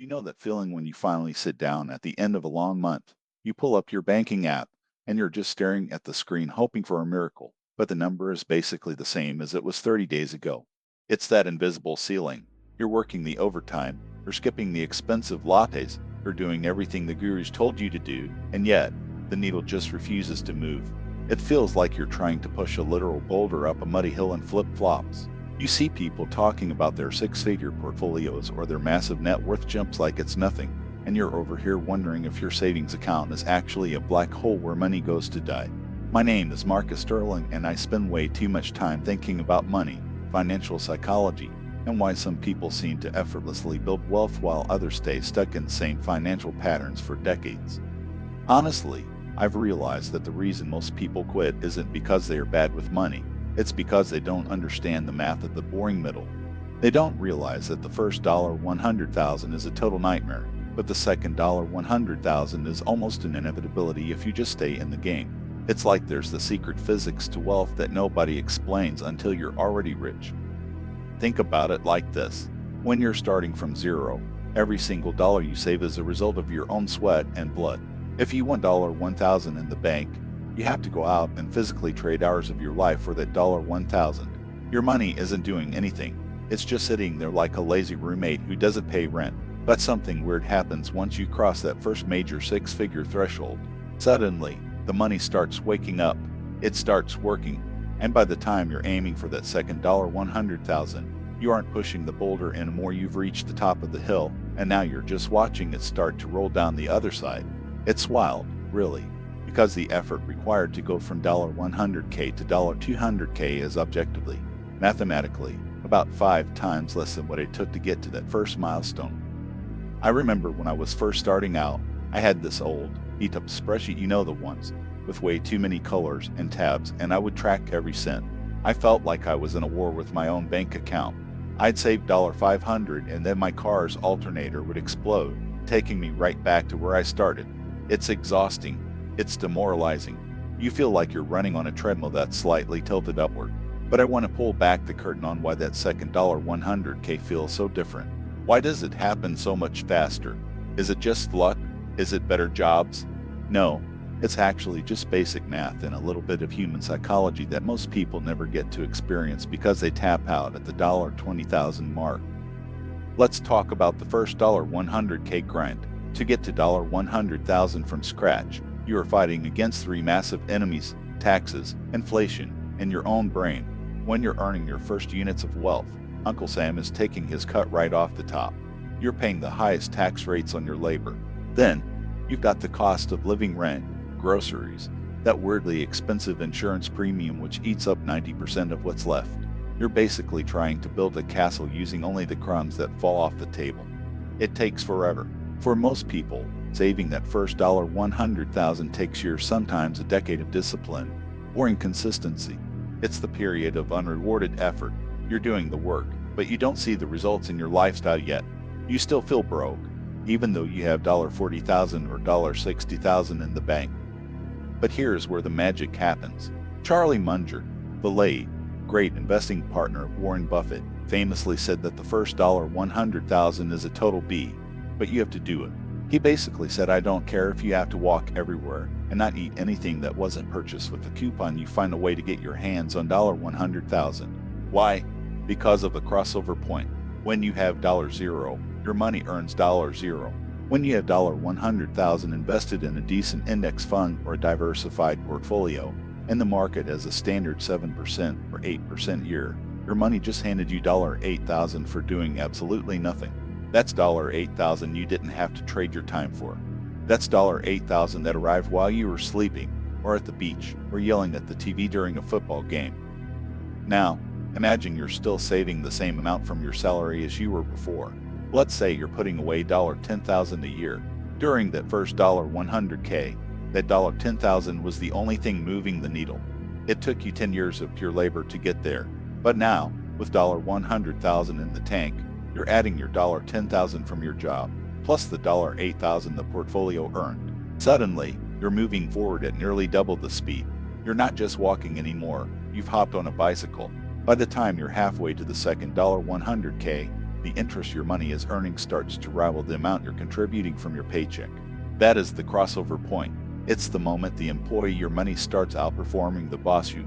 You know that feeling when you finally sit down at the end of a long month, you pull up your banking app, and you're just staring at the screen hoping for a miracle, but the number is basically the same as it was 30 days ago. It's that invisible ceiling. You're working the overtime, you're skipping the expensive lattes, you're doing everything the gurus told you to do, and yet, the needle just refuses to move. It feels like you're trying to push a literal boulder up a muddy hill in flip-flops. You see people talking about their six-figure portfolios or their massive net worth jumps like it's nothing, and you're over here wondering if your savings account is actually a black hole where money goes to die. My name is Marcus Sterling, and I spend way too much time thinking about money, financial psychology, and why some people seem to effortlessly build wealth while others stay stuck in the same financial patterns for decades. Honestly, I've realized that the reason most people quit isn't because they are bad with money. It's because they don't understand the math of the boring middle. They don't realize that the first $100,000 is a total nightmare, but the second $100,000 is almost an inevitability if you just stay in the game. It's like there's the secret physics to wealth that nobody explains until you're already rich. Think about it like this. When you're starting from zero, every single dollar you save is a result of your own sweat and blood. If you want $1,000 in the bank, you have to go out and physically trade hours of your life for that $1,000. Your money isn't doing anything. It's just sitting there like a lazy roommate who doesn't pay rent. But something weird happens once you cross that first major six-figure threshold. Suddenly, the money starts waking up. It starts working. And by the time you're aiming for that second $100,000, you aren't pushing the boulder anymore. You've reached the top of the hill, and now you're just watching it start to roll down the other side. It's wild, really, because the effort required to go from $100K to $200K is objectively, mathematically, about 5 times less than what it took to get to that first milestone. I remember when I was first starting out, I had this old, beat-up spreadsheet, you know the ones, with way too many colors and tabs, and I would track every cent. I felt like I was in a war with my own bank account. I'd save $500 and then my car's alternator would explode, taking me right back to where I started. It's exhausting. It's demoralizing. You feel like you're running on a treadmill that's slightly tilted upward. But I want to pull back the curtain on why that second $100K feels so different. Why does it happen so much faster? Is it just luck? Is it better jobs? No, it's actually just basic math and a little bit of human psychology that most people never get to experience because they tap out at the $20,000 mark. Let's talk about the first $100K grind. To get to $100,000 from scratch, you are fighting against 3 massive enemies: taxes, inflation, and your own brain. When you're earning your first units of wealth, Uncle Sam is taking his cut right off the top. You're paying the highest tax rates on your labor. Then, you've got the cost of living, rent, groceries, that weirdly expensive insurance premium which eats up 90% of what's left. You're basically trying to build a castle using only the crumbs that fall off the table. It takes forever. For most people, saving that first $100,000 takes years, sometimes a decade of discipline or inconsistency. It's the period of unrewarded effort. You're doing the work, but you don't see the results in your lifestyle yet. You still feel broke, even though you have $40,000 or $60,000 in the bank. But here's where the magic happens. Charlie Munger, the late, great investing partner of Warren Buffett, famously said that the first $100,000 is a total B, but you have to do it. He basically said, I don't care if you have to walk everywhere and not eat anything that wasn't purchased with a coupon, you find a way to get your hands on $100,000. Why? Because of the crossover point. When you have $0, your money earns $0. When you have $100,000 invested in a decent index fund or a diversified portfolio, and the market has a standard 7% or 8% year, your money just handed you $8,000 for doing absolutely nothing. That's $8,000 you didn't have to trade your time for. That's $8,000 that arrived while you were sleeping, or at the beach, or yelling at the TV during a football game. Now, imagine you're still saving the same amount from your salary as you were before. Let's say you're putting away $10,000 a year. During that first $100K, that $10,000 was the only thing moving the needle. It took you 10 years of pure labor to get there. But now, with $100,000 in the tank, you're adding your $10,000 from your job, plus the $8,000 the portfolio earned. Suddenly, you're moving forward at nearly double the speed. You're not just walking anymore, you've hopped on a bicycle. By the time you're halfway to the second $100K, the interest your money is earning starts to rival the amount you're contributing from your paycheck. That is the crossover point. It's the moment the employee your money starts outperforming the boss you.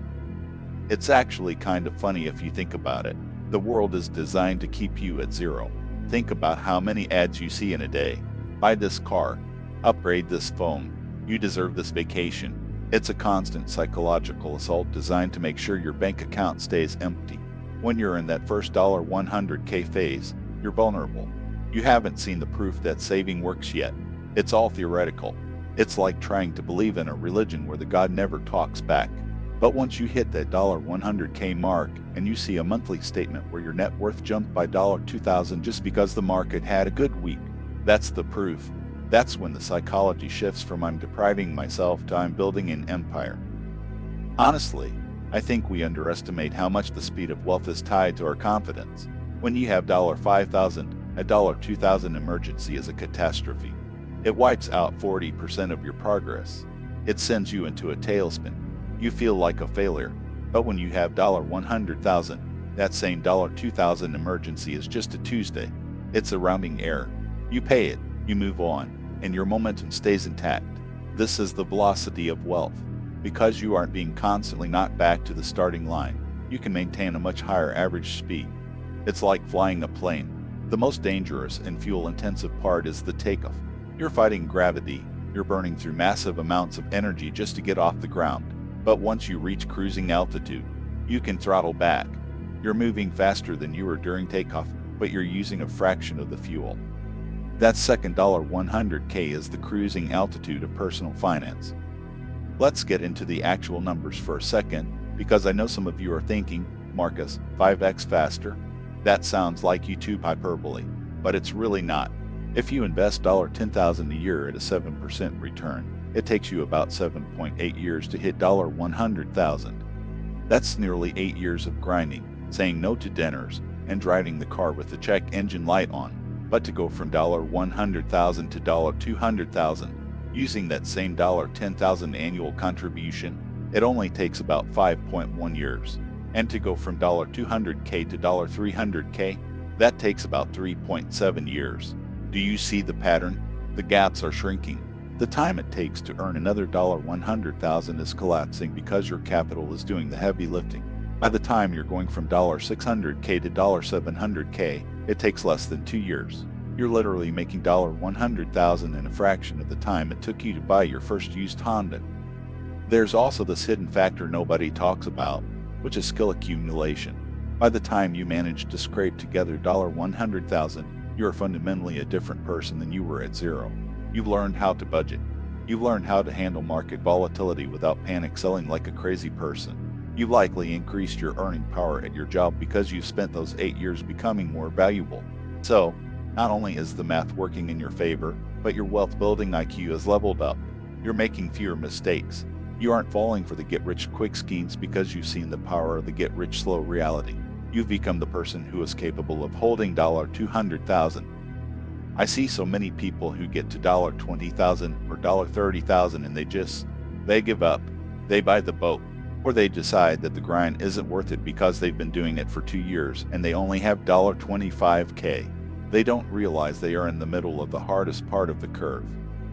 It's actually kind of funny if you think about it. The world is designed to keep you at zero. Think about how many ads you see in a day. Buy this car. Upgrade this phone. You deserve this vacation. It's a constant psychological assault designed to make sure your bank account stays empty. When you're in that first $100K phase, you're vulnerable. You haven't seen the proof that saving works yet. It's all theoretical. It's like trying to believe in a religion where the God never talks back. But once you hit that $100K mark and you see a monthly statement where your net worth jumped by $2,000 just because the market had a good week, that's the proof. That's when the psychology shifts from I'm depriving myself to I'm building an empire. Honestly, I think we underestimate how much the speed of wealth is tied to our confidence. When you have $5,000, a $2,000 emergency is a catastrophe. It wipes out 40% of your progress. It sends you into a tailspin. You feel like a failure. But when you have $100,000, that same $2,000 emergency is just a Tuesday. It's a rounding error. You pay it, you move on, and your momentum stays intact. This is the velocity of wealth. Because you aren't being constantly knocked back to the starting line, you can maintain a much higher average speed. It's like flying a plane. The most dangerous and fuel-intensive part is the takeoff. You're fighting gravity. You're burning through massive amounts of energy just to get off the ground. But once you reach cruising altitude, you can throttle back. You're moving faster than you were during takeoff, but you're using a fraction of the fuel. That second $100K is the cruising altitude of personal finance. Let's get into the actual numbers for a second, because I know some of you are thinking, Marcus, 5x faster? That sounds like YouTube hyperbole, but it's really not. If you invest $10,000 a year at a 7% return, it takes you about 7.8 years to hit $100,000. That's nearly 8 years of grinding, saying no to dinners, and driving the car with the check engine light on. But to go from $100,000 to $200,000, using that same $10,000 annual contribution, it only takes about 5.1 years. And to go from $200K to $300K, that takes about 3.7 years. Do you see the pattern? The gaps are shrinking. The time it takes to earn another $100,000 is collapsing because your capital is doing the heavy lifting. By the time you're going from $600K to $700K, it takes less than 2 years. You're literally making $100,000 in a fraction of the time it took you to buy your first used Honda. There's also this hidden factor nobody talks about, which is skill accumulation. By the time you manage to scrape together $100,000, you're fundamentally a different person than you were at zero. You've learned how to budget. You've learned how to handle market volatility without panic selling like a crazy person. You've likely increased your earning power at your job because you've spent those 8 years becoming more valuable. So, not only is the math working in your favor, but your wealth building IQ has leveled up. You're making fewer mistakes. You aren't falling for the get-rich-quick schemes because you've seen the power of the get-rich-slow reality. You've become the person who is capable of holding $200,000. I see so many people who get to $20,000 or $30,000 and they give up. They buy the boat. Or they decide that the grind isn't worth it because they've been doing it for 2 years and they only have $25K. They don't realize they are in the middle of the hardest part of the curve.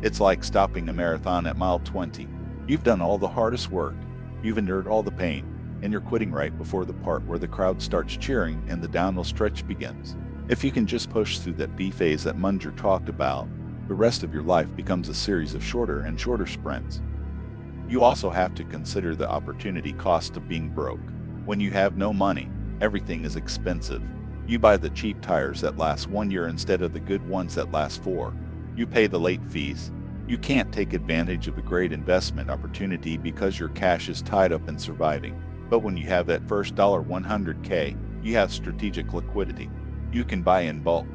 It's like stopping a marathon at mile 20. You've done all the hardest work, you've endured all the pain, and you're quitting right before the part where the crowd starts cheering and the downhill stretch begins. If you can just push through that B phase that Munger talked about, the rest of your life becomes a series of shorter and shorter sprints. You also have to consider the opportunity cost of being broke. When you have no money, everything is expensive. You buy the cheap tires that last 1 year instead of the good ones that last 4. You pay the late fees. You can't take advantage of a great investment opportunity because your cash is tied up in surviving. But when you have that first $100K, you have strategic liquidity. You can buy in bulk.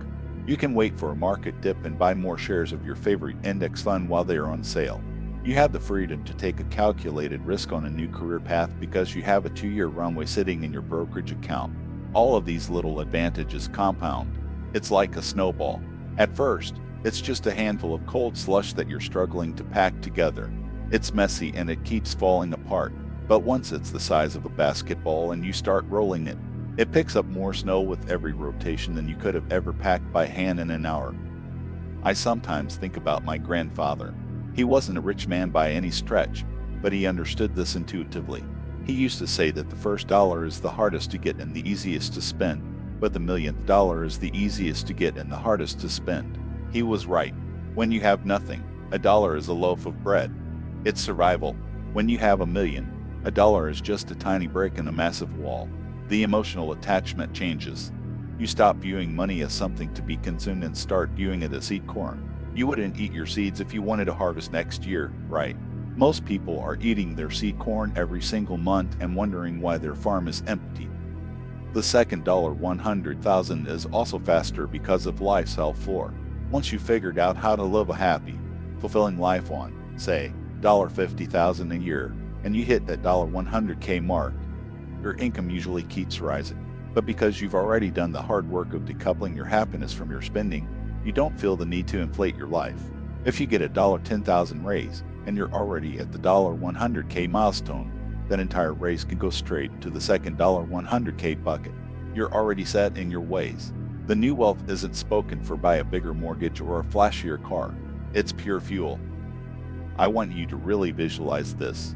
You can wait for a market dip and buy more shares of your favorite index fund while they are on sale. You have the freedom to take a calculated risk on a new career path because you have a 2-year runway sitting in your brokerage account. All of these little advantages compound. It's like a snowball. At first, it's just a handful of cold slush that you're struggling to pack together. It's messy and it keeps falling apart. But once it's the size of a basketball and you start rolling it, It picks up more snow with every rotation than you could have ever packed by hand in an hour. I sometimes think about my grandfather. He wasn't a rich man by any stretch, but he understood this intuitively. He used to say that the first dollar is the hardest to get and the easiest to spend, but the millionth dollar is the easiest to get and the hardest to spend. He was right. When you have nothing, a dollar is a loaf of bread. It's survival. When you have a million, a dollar is just a tiny brick in a massive wall. The emotional attachment changes. You stop viewing money as something to be consumed and start viewing it as seed corn. You wouldn't eat your seeds if you wanted to harvest next year, right? Most people are eating their seed corn every single month and wondering why their farm is empty. The second $100,000 is also faster because of life's hell floor. Once you've figured out how to live a happy, fulfilling life on, say, $50,000 a year, and you hit that $100K mark, your income usually keeps rising. But because you've already done the hard work of decoupling your happiness from your spending, you don't feel the need to inflate your life. If you get a $10,000 raise and you're already at the $100K milestone, that entire raise can go straight into the second $100K bucket. You're already set in your ways. The new wealth isn't spoken for by a bigger mortgage or a flashier car. It's pure fuel. I want you to really visualize this.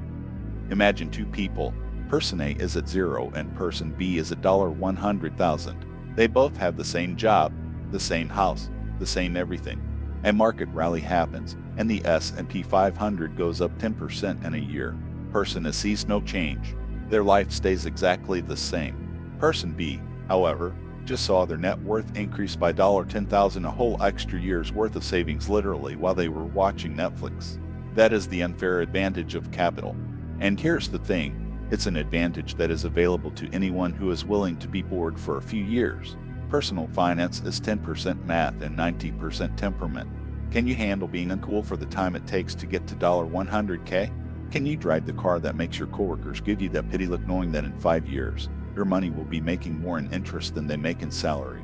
Imagine two people. Person A is at zero and person B is at $100,000. They both have the same job, the same house, the same everything. A market rally happens and the S&P 500 goes up 10% in a year. Person A sees no change. Their life stays exactly the same. Person B, however, just saw their net worth increase by $10,000, a whole extra year's worth of savings literally while they were watching Netflix. That is the unfair advantage of capital. And here's the thing. It's an advantage that is available to anyone who is willing to be bored for a few years. Personal finance is 10% math and 90% temperament. Can you handle being uncool for the time it takes to get to $100K? Can you drive the car that makes your coworkers give you that pity look knowing that in 5 years, your money will be making more in interest than they make in salary?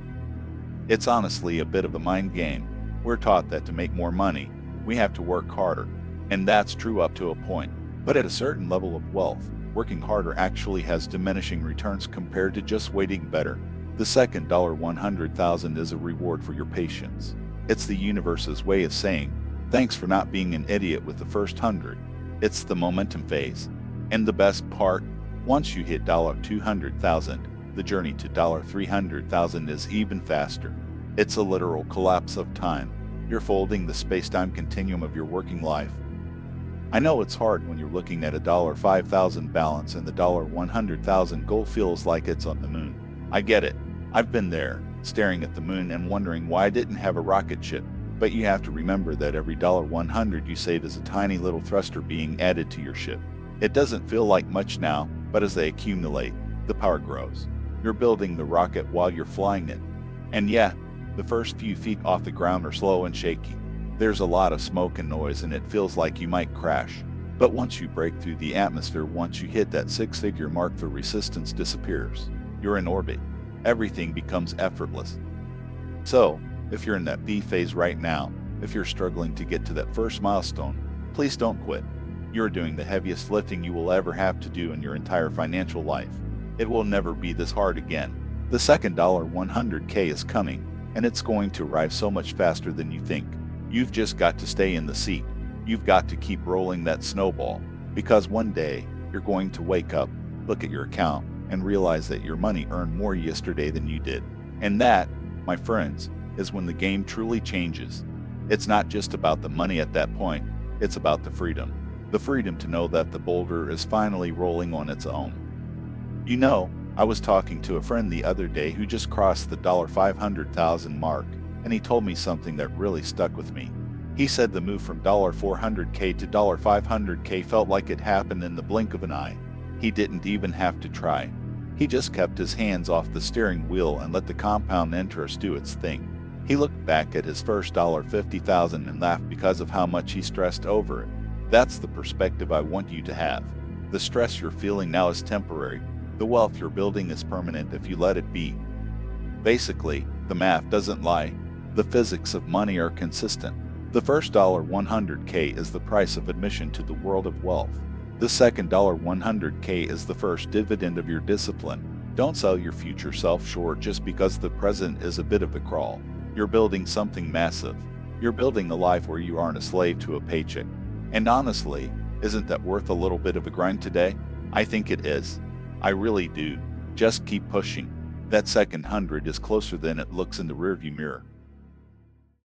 It's honestly a bit of a mind game. We're taught that to make more money, we have to work harder. And that's true up to a point. But at a certain level of wealth, working harder actually has diminishing returns compared to just waiting better. The second $100,000 is a reward for your patience. It's the universe's way of saying, thanks for not being an idiot with the first 100. It's the momentum phase. And the best part, once you hit $200,000, the journey to $300,000 is even faster. It's a literal collapse of time. You're folding the space-time continuum of your working life. I know it's hard when you're looking at a $5,000 balance and the $100,000 goal feels like it's on the moon. I get it. I've been there, staring at the moon and wondering why I didn't have a rocket ship. But you have to remember that every $100 you save is a tiny little thruster being added to your ship. It doesn't feel like much now, but as they accumulate, the power grows. You're building the rocket while you're flying it. And yeah, the first few feet off the ground are slow and shaky. There's a lot of smoke and noise and it feels like you might crash. But once you break through the atmosphere, once you hit that six-figure mark, the resistance disappears. You're in orbit. Everything becomes effortless. So, if you're in that B phase right now, if you're struggling to get to that first milestone, please don't quit. You're doing the heaviest lifting you will ever have to do in your entire financial life. It will never be this hard again. The second $100K is coming, and it's going to arrive so much faster than you think. You've just got to stay in the seat. You've got to keep rolling that snowball, because one day you're going to wake up, look at your account, and realize that your money earned more yesterday than you did. And that, my friends, is when the game truly changes. It's not just about the money at that point, it's about the freedom. The freedom to know that the boulder is finally rolling on its own. You know, I was talking to a friend the other day who just crossed the $500,000 mark, and he told me something that really stuck with me. He said the move from $400K to $500K felt like it happened in the blink of an eye. He didn't even have to try. He just kept his hands off the steering wheel and let the compound interest do its thing. He looked back at his first $50,000 and laughed because of how much he stressed over it. That's the perspective I want you to have. The stress you're feeling now is temporary. The wealth you're building is permanent if you let it be. Basically, the math doesn't lie. The physics of money are consistent. The first $100K is the price of admission to the world of wealth. The second $100K is the first dividend of your discipline. Don't sell your future self short just because the present is a bit of a crawl. You're building something massive. You're building a life where you aren't a slave to a paycheck. And honestly, isn't that worth a little bit of a grind today? I think it is. I really do. Just keep pushing. That second hundred is closer than it looks in the rearview mirror.